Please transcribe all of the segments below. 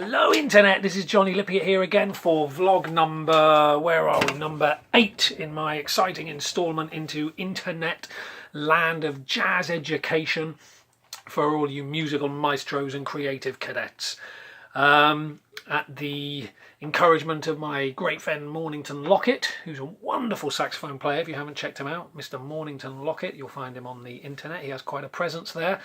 Hello Internet, this is Johnny Lippiett here again for vlog number, where are we, number 8 in my exciting instalment into internet land of jazz education for all you musical maestros and creative cadets. At the encouragement of my great friend Mornington Lockett, who's a wonderful saxophone player. If you haven't checked him out, Mr. Mornington Lockett, you'll find him on the internet. He has quite a presence there.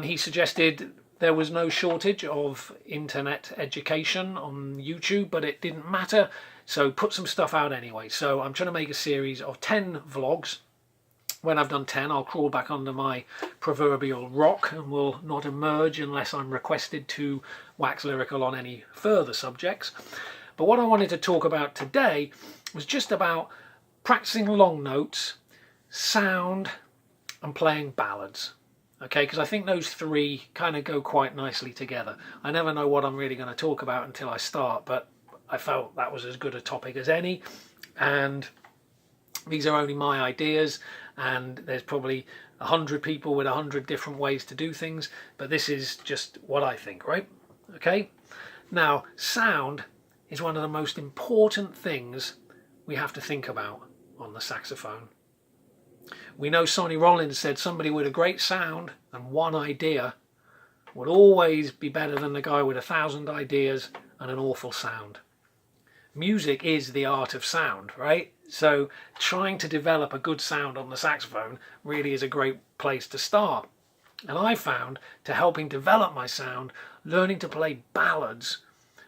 He suggested there was no shortage of internet education on YouTube, but it didn't matter, so put some stuff out anyway. So I'm trying to make a series of 10 vlogs. When I've done 10, I'll crawl back under my proverbial rock and will not emerge unless I'm requested to wax lyrical on any further subjects. But what I wanted to talk about today was just about practicing long notes, sound, and playing ballads. Okay, because I think those three kind of go quite nicely together. I never know what I'm really going to talk about until I start, but I felt that was as good a topic as any. And these are only my ideas, and there's probably 100 people with 100 different ways to do things, but this is just what I think, right? Okay? Now, sound is one of the most important things we have to think about on the saxophone. We know Sonny Rollins said somebody with a great sound and one idea would always be better than the guy with 1,000 ideas and an awful sound. Music is the art of sound, right? So trying to develop a good sound on the saxophone really is a great place to start. And I found, to helping develop my sound, learning to play ballads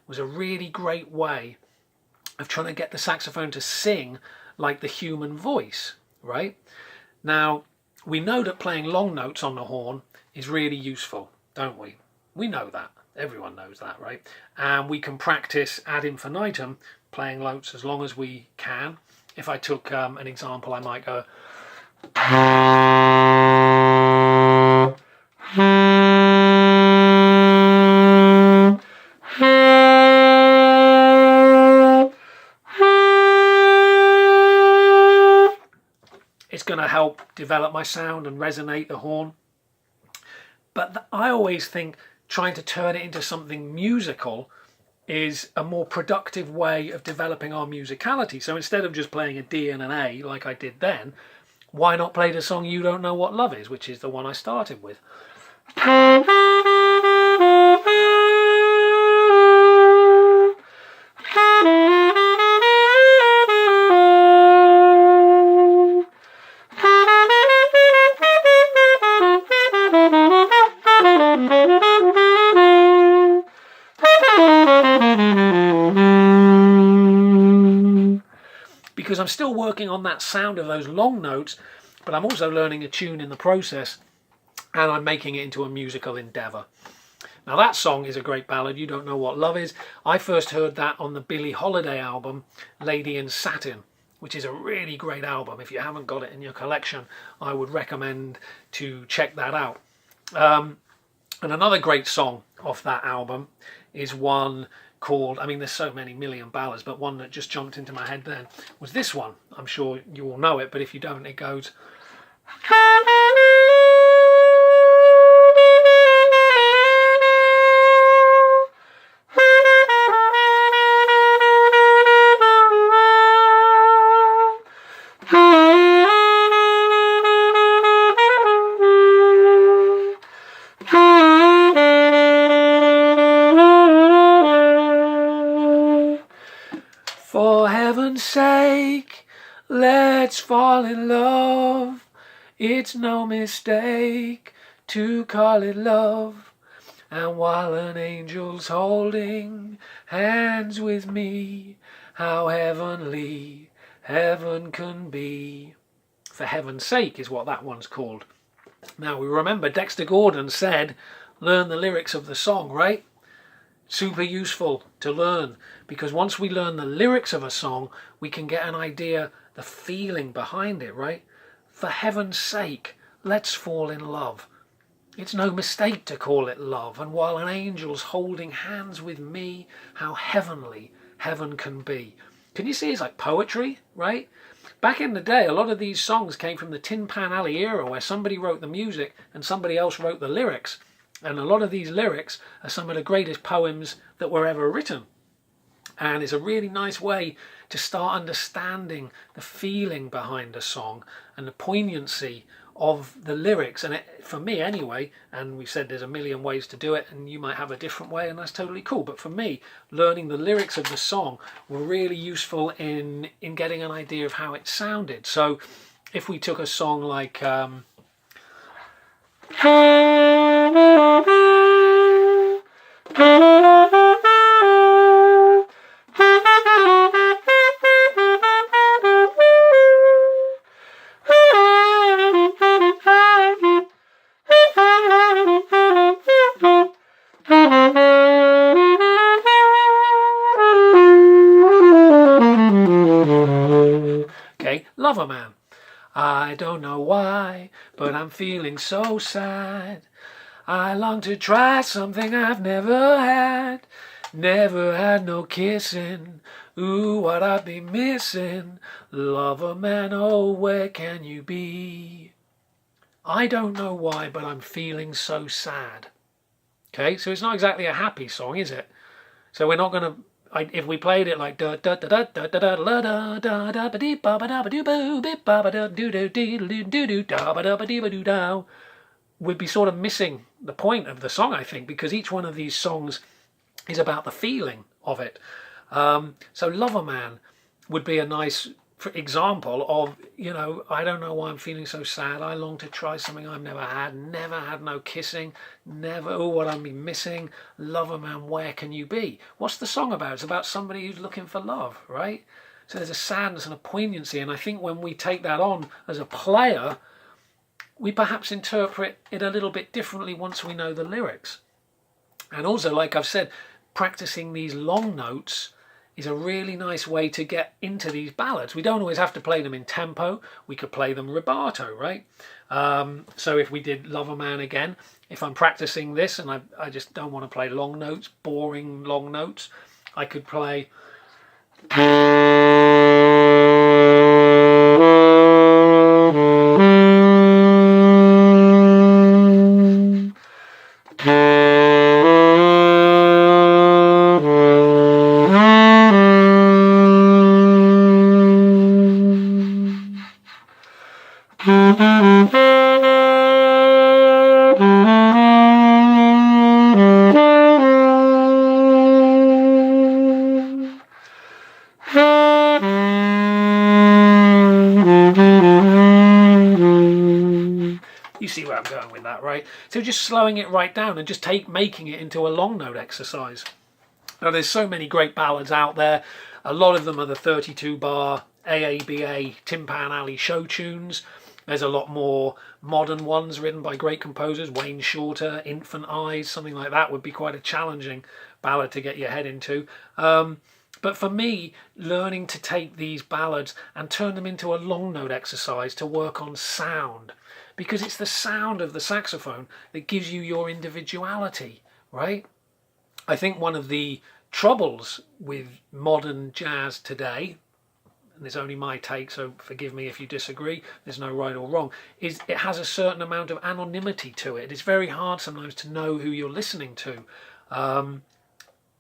was a really great way of trying to get the saxophone to sing like the human voice, right? Now, we know that playing long notes on the horn is really useful, don't we? We know that. Everyone knows that, right? And we can practice ad infinitum playing notes as long as we can. If I took an example, I might go... It's going to help develop my sound and resonate the horn. But I always think trying to turn it into something musical is a more productive way of developing our musicality. So instead of just playing a D and an A like I did then, why not play the song You Don't Know What Love Is, which is the one I started with. Because I'm still working on that sound of those long notes, but I'm also learning a tune in the process, and I'm making it into a musical endeavour. Now that song is a great ballad, You Don't Know What Love Is. I first heard that on the Billie Holiday album, Lady in Satin, which is a really great album. If you haven't got it in your collection, I would recommend to check that out. And another great song off that album is one called, I mean there's so many million ballads, but one that just jumped into my head then was this one. I'm sure you all know it, but if you don't, it goes... For heaven's sake, let's fall in love. It's no mistake to call it love. And while an angel's holding hands with me, how heavenly heaven can be. For heaven's sake is what that one's called. Now we remember Dexter Gordon said, learn the lyrics of the song, right? Super useful to learn, because once we learn the lyrics of a song, we can get an idea, the feeling behind it, right? For heaven's sake, let's fall in love. It's no mistake to call it love, and while an angel's holding hands with me, how heavenly heaven can be. Can you see it's like poetry, right? Back in the day, a lot of these songs came from the Tin Pan Alley era, where somebody wrote the music and somebody else wrote the lyrics. And a lot of these lyrics are some of the greatest poems that were ever written. And it's a really nice way to start understanding the feeling behind a song and the poignancy of the lyrics. And for me anyway, and we said there's a million ways to do it, and you might have a different way, and that's totally cool. But for me, learning the lyrics of the song were really useful in getting an idea of how it sounded. So if we took a song like Lover Man. I don't know why, but I'm feeling so sad. I long to try something I've never had. Never had no kissing. Ooh, what I've been missing. Lover man, oh, where can you be? I don't know why, but I'm feeling so sad. Okay, so it's not exactly a happy song, is it? So we're not going to... if we played it like da da da da da da da da da da da ba dee ba ba da ba doo boo bip ba ba da doo doo dee doo doo doo da ba da ba dee ba doo dow, we'd be sort of missing the point of the song, I think, because each one of these songs is about the feeling of it. So Lover Man would be a nice example of, you know, I don't know why I'm feeling so sad. I long to try something I've never had no kissing, never, oh, what I've been missing. Lover man, where can you be? What's the song about? It's about somebody who's looking for love, right? So there's a sadness and a poignancy, and I think when we take that on as a player, we perhaps interpret it a little bit differently once we know the lyrics. And also, like I've said, practicing these long notes is a really nice way to get into these ballads. We don't always have to play them in tempo. We could play them rubato, right? So if we did Lover Man again, if I'm practicing this and I just don't want to play long notes, boring long notes, I could play... You see where I'm going with that, right? So just slowing it right down and just making it into a long note exercise. Now there's so many great ballads out there. A lot of them are the 32 bar AABA Tin Pan Alley show tunes. There's a lot more modern ones written by great composers, Wayne Shorter, Infant Eyes, something like that would be quite a challenging ballad to get your head into. But for me, learning to take these ballads and turn them into a long note exercise to work on sound, because it's the sound of the saxophone that gives you your individuality, right? I think one of the troubles with modern jazz today, and it's only my take, so forgive me if you disagree, there's no right or wrong, is it has a certain amount of anonymity to it. It's very hard sometimes to know who you're listening to.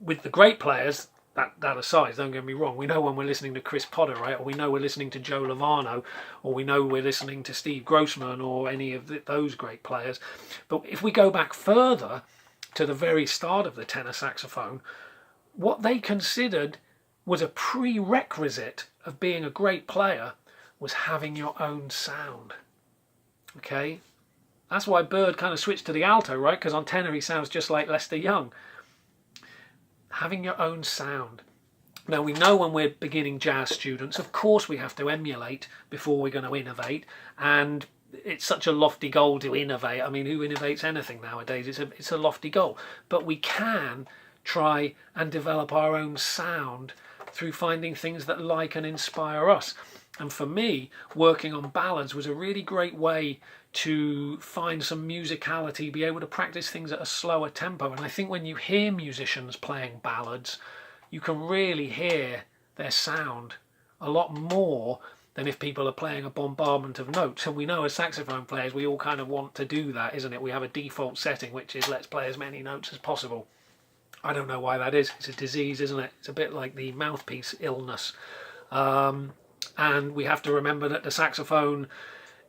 With the great players, that aside, don't get me wrong, we know when we're listening to Chris Potter, right? Or we know we're listening to Joe Lovano, or we know we're listening to Steve Grossman or any of those great players. But if we go back further to the very start of the tenor saxophone, what they considered was a prerequisite of being a great player was having your own sound. Okay? That's why Bird kind of switched to the alto, right? Because on tenor he sounds just like Lester Young. Having your own sound. Now we know when we're beginning jazz students, of course we have to emulate before we're going to innovate, and it's such a lofty goal to innovate. I mean, who innovates anything nowadays? It's a lofty goal, but we can try and develop our own sound through finding things that like and inspire us. And for me, working on ballads was a really great way to find some musicality, be able to practice things at a slower tempo. And I think when you hear musicians playing ballads, you can really hear their sound a lot more than if people are playing a bombardment of notes. And we know as saxophone players, we all kind of want to do that, isn't it? We have a default setting, which is let's play as many notes as possible. I don't know why that is. It's a disease, isn't it? It's a bit like the mouthpiece illness. And we have to remember that the saxophone,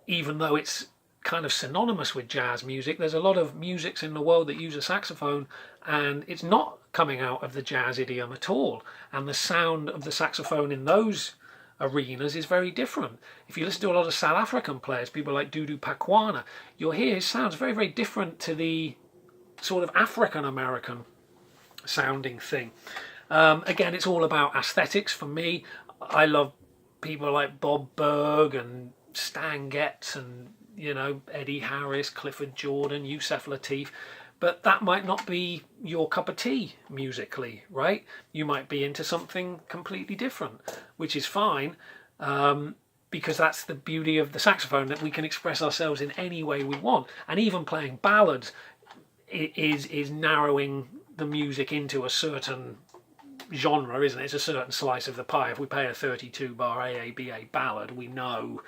even though it's kind of synonymous with jazz music, there's a lot of musics in the world that use a saxophone, and it's not coming out of the jazz idiom at all. And the sound of the saxophone in those arenas is very different. If you listen to a lot of South African players, people like Dudu Pakwana, you'll hear his sounds very, very different to the sort of African American sounding thing. Again, it's all about aesthetics for me. I love people like Bob Berg and Stan Getz and, you know, Eddie Harris, Clifford Jordan, Yusef Lateef, but that might not be your cup of tea musically, right? You might be into something completely different, which is fine, because that's the beauty of the saxophone, that we can express ourselves in any way we want. And even playing ballads is narrowing the music into a certain genre, isn't it? It's a certain slice of the pie. If we play a 32 bar AABA ballad, we know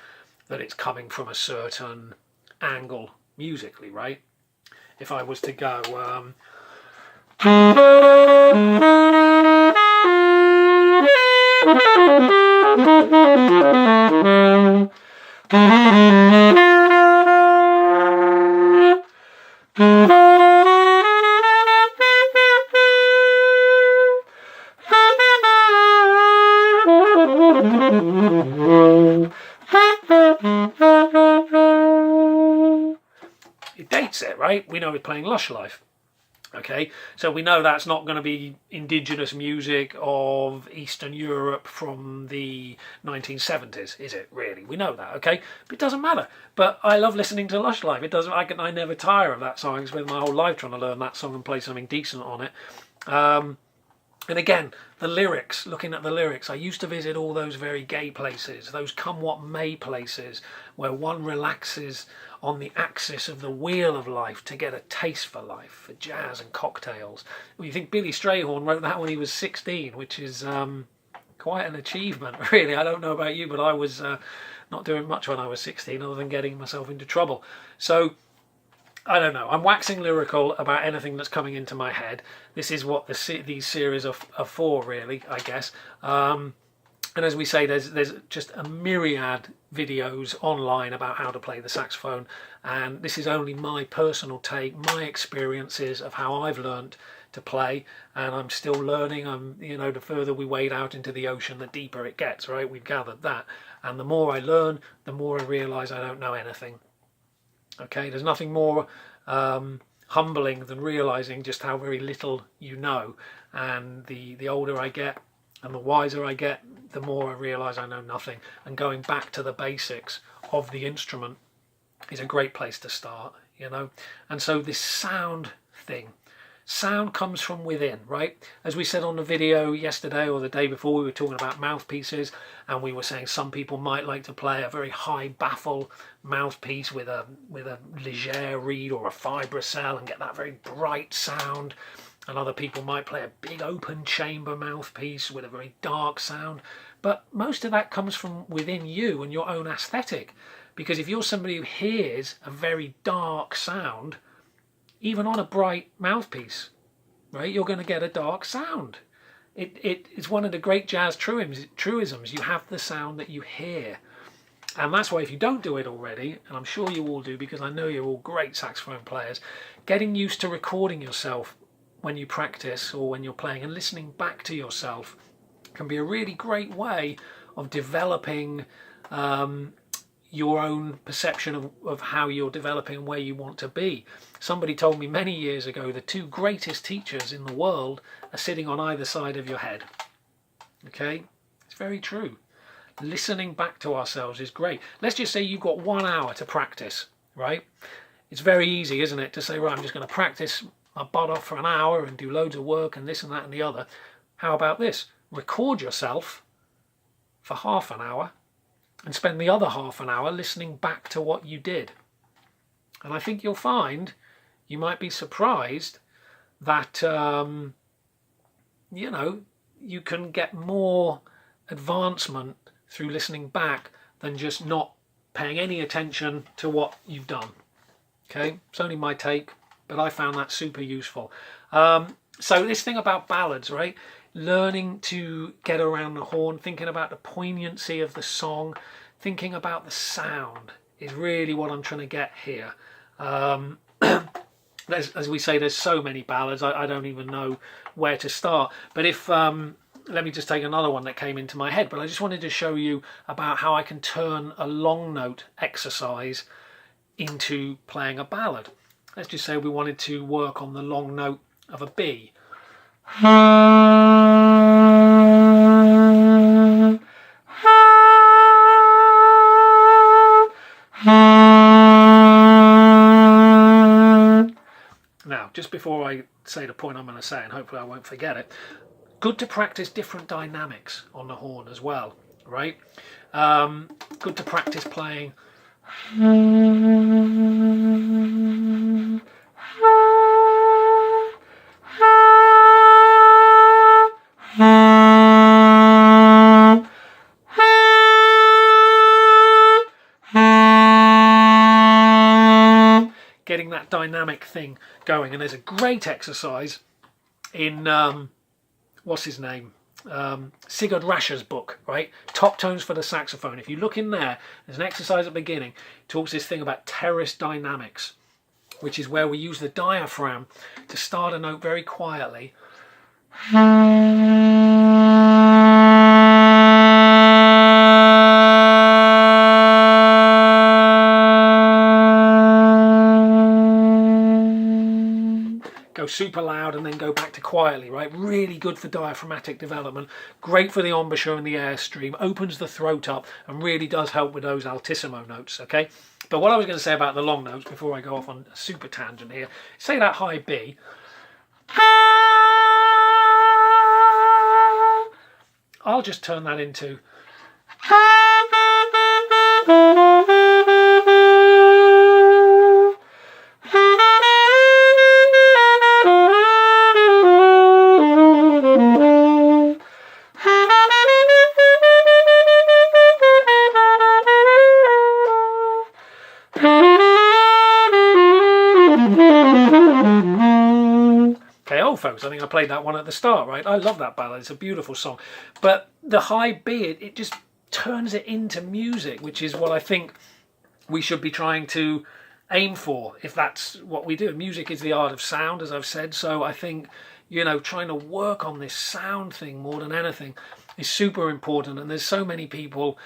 that it's coming from a certain angle musically, right? If I was to go it dates it, right? We know we're playing Lush Life. Okay, so we know that's not going to be indigenous music of Eastern Europe from the 1970s, is it really? We know that, okay? But it doesn't matter. But I love listening to Lush Life. It doesn't. I never tire of that song. I spent my whole life trying to learn that song and play something decent on it. And again, the lyrics, looking at the lyrics, I used to visit all those very gay places, those come what may places, where one relaxes on the axis of the wheel of life to get a taste for life, for jazz and cocktails. Well, you think Billy Strayhorn wrote that when he was 16, which is quite an achievement, really. I don't know about you, but I was not doing much when I was 16 other than getting myself into trouble. So, I don't know. I'm waxing lyrical about anything that's coming into my head. This is what these series are for, really, I guess. And as we say, there's just a myriad videos online about how to play the saxophone. And this is only my personal take, my experiences of how I've learned to play. And I'm still learning. The further we wade out into the ocean, the deeper it gets, right? We've gathered that. And the more I learn, the more I realise I don't know anything. Okay, there's nothing more humbling than realising just how very little you know. And the older I get and the wiser I get, the more I realise I know nothing. And going back to the basics of the instrument is a great place to start, you know. And so this sound thing, sound comes from within, right? As we said on the video yesterday or the day before, we were talking about mouthpieces, and we were saying some people might like to play a very high baffle mouthpiece with a Ligier reed or a fibrocell and get that very bright sound. And other people might play a big open chamber mouthpiece with a very dark sound. But most of that comes from within you and your own aesthetic. Because if you're somebody who hears a very dark sound, even on a bright mouthpiece, right, you're going to get a dark sound. It's one of the great jazz truisms. You have the sound that you hear. And that's why if you don't do it already, and I'm sure you all do because I know you're all great saxophone players, getting used to recording yourself when you practice or when you're playing and listening back to yourself can be a really great way of developing your own perception of how you're developing and where you want to be. Somebody told me many years ago the two greatest teachers in the world are sitting on either side of your head. Okay? It's very true. Listening back to ourselves is great. Let's just say you've got 1 hour to practice, right? It's very easy, isn't it, to say, right, I'm just going to practice my butt off for an hour and do loads of work and this and that and the other. How about this? Record yourself for half an hour and spend the other half an hour listening back to what you did. And I think you'll find, you might be surprised that, you can get more advancement through listening back than just not paying any attention to what you've done. Okay, it's only my take, but I found that super useful. So this thing about ballads, right? Learning to get around the horn, thinking about the poignancy of the song, thinking about the sound is really what I'm trying to get here. As we say, there's so many ballads, I don't even know where to start. But if let me just take another one that came into my head. But I just wanted to show you about how I can turn a long note exercise into playing a ballad. Let's just say we wanted to work on the long note of a B. Now, just before I say the point I'm going to say, and hopefully I won't forget it, good to practice different dynamics on the horn as well, right? Good to practice playing getting that dynamic thing going. And there's a great exercise in what's his name, Sigurd Racher's book, right? Top Tones for the Saxophone. If you look in there, there's an exercise at the beginning. It talks this thing about terrace dynamics, which is where we use the diaphragm to start a note very quietly. Go super loud and then go back to quietly, right? Really good for diaphragmatic development, great for the embouchure and the airstream, opens the throat up and really does help with those altissimo notes, okay? But what I was going to say about the long notes before I go off on a super tangent here, say that high B. I'll just turn that into folks. I think I played that one at the start, right? I love that ballad. It's a beautiful song. But the high B, it just turns it into music, which is what I think we should be trying to aim for, if that's what we do. Music is the art of sound, as I've said. So I think, you know, trying to work on this sound thing more than anything is super important. And there's so many people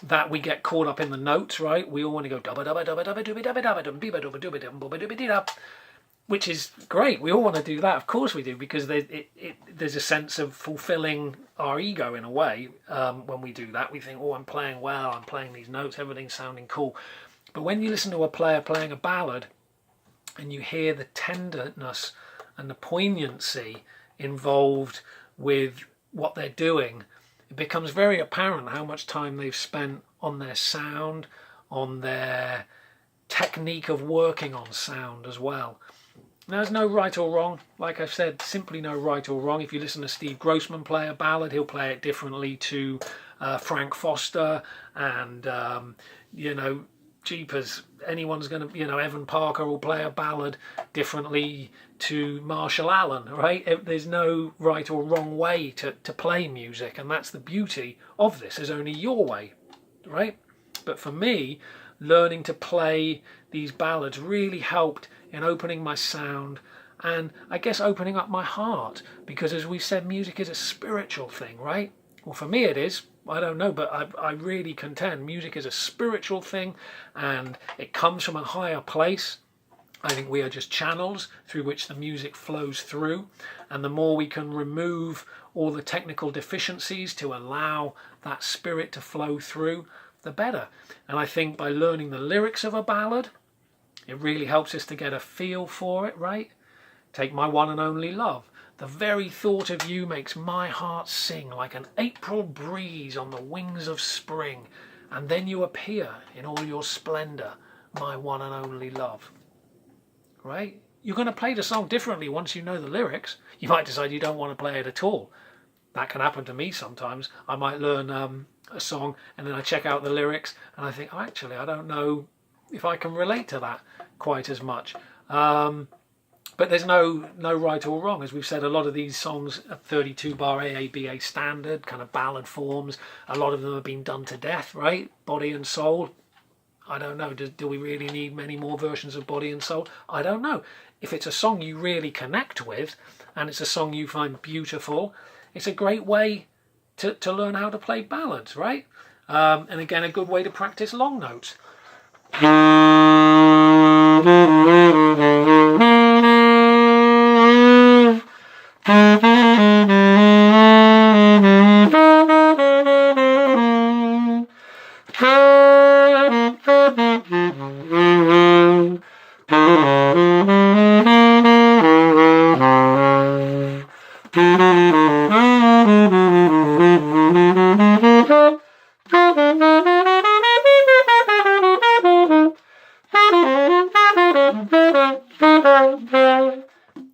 that we get caught up in the notes, right? We all want to go dabba dabba dabba dabba dooby dabba dabba dum biba dooba dooba dum booba dooby dee dab, which is great. We all want to do that, of course we do, because there's a sense of fulfilling our ego in a way. When we do that, we think, oh, I'm playing well, I'm playing these notes, everything's sounding cool. But when you listen to a player playing a ballad and you hear the tenderness and the poignancy involved with what they're doing, it becomes very apparent how much time they've spent on their sound, on their technique of working on sound as well. There's no right or wrong. Like I've said, simply no right or wrong. If you listen to Steve Grossman play a ballad, he'll play it differently to Frank Foster, and you know, jeepers, anyone's going to, you know, Evan Parker will play a ballad differently to Marshall Allen, right? There's no right or wrong way to play music, and that's the beauty of this. There's only your way, right? But for me, learning to play these ballads really helped in opening my sound and I guess opening up my heart, because as we said, music is a spiritual thing, right? Well, for me it is. I don't know, but I really contend music is a spiritual thing and it comes from a higher place. I think we are just channels through which the music flows through, and the more we can remove all the technical deficiencies to allow that spirit to flow through, the better. And I think by learning the lyrics of a ballad, it really helps us to get a feel for it, right? Take My One and Only Love. The very thought of you makes my heart sing like an April breeze on the wings of spring, and then you appear in all your splendor, my one and only love. Right? You're going to play the song differently once you know the lyrics. You might decide you don't want to play it at all. That can happen to me sometimes. I might learn a song and then I check out the lyrics and I think, oh, actually, I don't know if I can relate to that quite as much. But there's no right or wrong. As we've said, a lot of these songs are 32 bar AABA standard, kind of ballad forms. A lot of them have been done to death, right? Body and Soul. I don't know. Do we really need many more versions of Body and Soul? I don't know. If it's a song you really connect with and it's a song you find beautiful, it's a great way to learn how to play ballads, right? And again, a good way to practice long notes.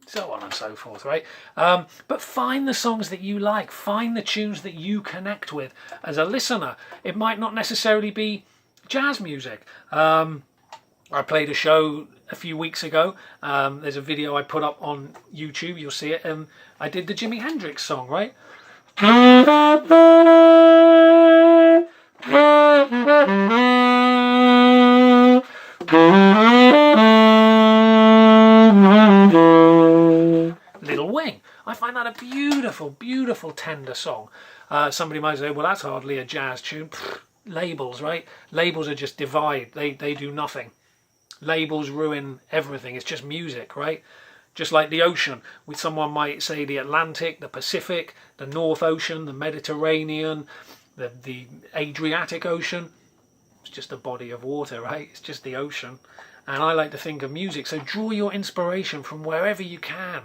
So on and so forth, right? But find the songs that you like, find the tunes that you connect with. As a listener, it might not necessarily be jazz music. I played a show a few weeks ago. There's a video I put up on YouTube, you'll see it. I did the Jimi Hendrix song, right? Little Wing. I find that a beautiful, beautiful, tender song. Somebody might say, well, that's hardly a jazz tune. Pfft, labels, right? Labels are just divide. They do nothing. Labels ruin everything. It's just music, right? Just like the ocean. Someone might say the Atlantic, the Pacific, the North Ocean, the Mediterranean, the Adriatic Ocean. It's just a body of water, right? It's just the ocean. And I like to think of music. So draw your inspiration from wherever you can.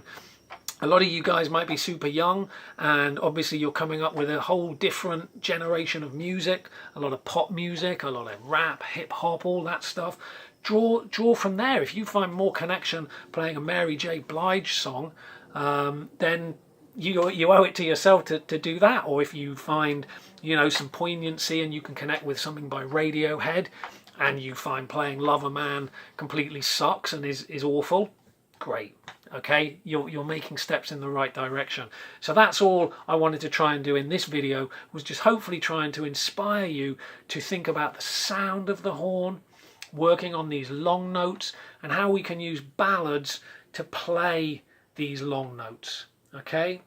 A lot of you guys might be super young, and obviously you're coming up with a whole different generation of music. A lot of pop music, a lot of rap, hip hop, all that stuff. Draw from there. If you find more connection playing a Mary J. Blige song, then you owe it to yourself to do that. Or if you find, you know, some poignancy and you can connect with something by Radiohead, and you find playing Lover Man completely sucks and is awful, great. Okay, you're making steps in the right direction. So that's all I wanted to try and do in this video, was just hopefully trying to inspire you to think about the sound of the horn, working on these long notes, and how we can use ballads to play these long notes. Okay,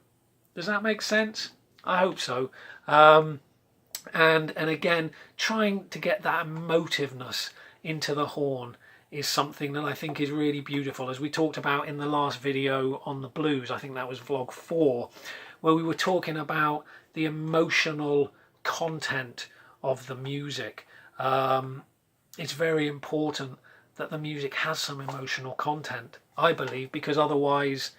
does that make sense? I hope so. And again, trying to get that emotiveness into the horn is something that I think is really beautiful. As we talked about in the last video on the blues, I think that was vlog 4, where we were talking about the emotional content of the music. It's very important that the music has some emotional content, I believe, because otherwise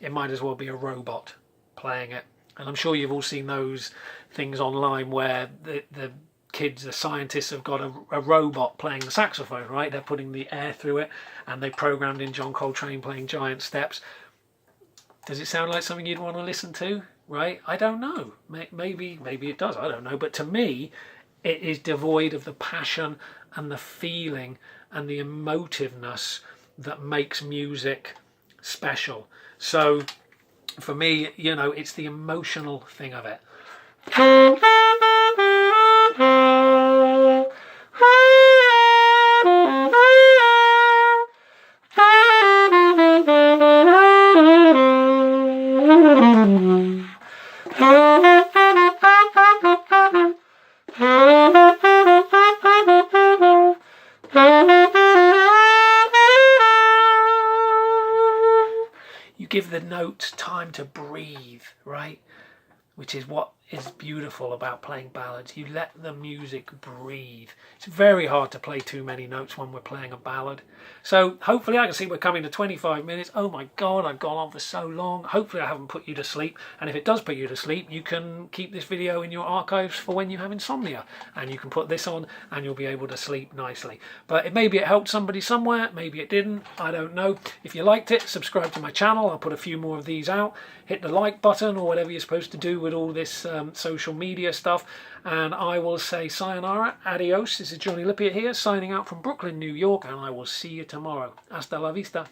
it might as well be a robot playing it. And I'm sure you've all seen those things online where the kids, the scientists, have got a robot playing the saxophone, right? They're putting the air through it, and they programmed in John Coltrane playing Giant Steps. Does it sound like something you'd want to listen to, right? I don't know. Maybe it does, I don't know. But to me, it is devoid of the passion and the feeling and the emotiveness that makes music special. So for me, you know, it's the emotional thing of it. You give the notes time to breathe, right? Which is what is beautiful about playing ballads. You let the music breathe. It's very hard to play too many notes when we're playing a ballad. So hopefully, I can see we're coming to 25 minutes. Oh my God, I've gone on for so long. Hopefully I haven't put you to sleep. And if it does put you to sleep, you can keep this video in your archives for when you have insomnia. And you can put this on and you'll be able to sleep nicely. But maybe it helped somebody somewhere, maybe it didn't, I don't know. If you liked it, subscribe to my channel. I'll put a few more of these out. Hit the like button or whatever you're supposed to do with all this social media stuff, and I will say sayonara, adios. This is Johnny Lippiett here, signing out from Brooklyn, New York, and I will see you tomorrow. Hasta la vista.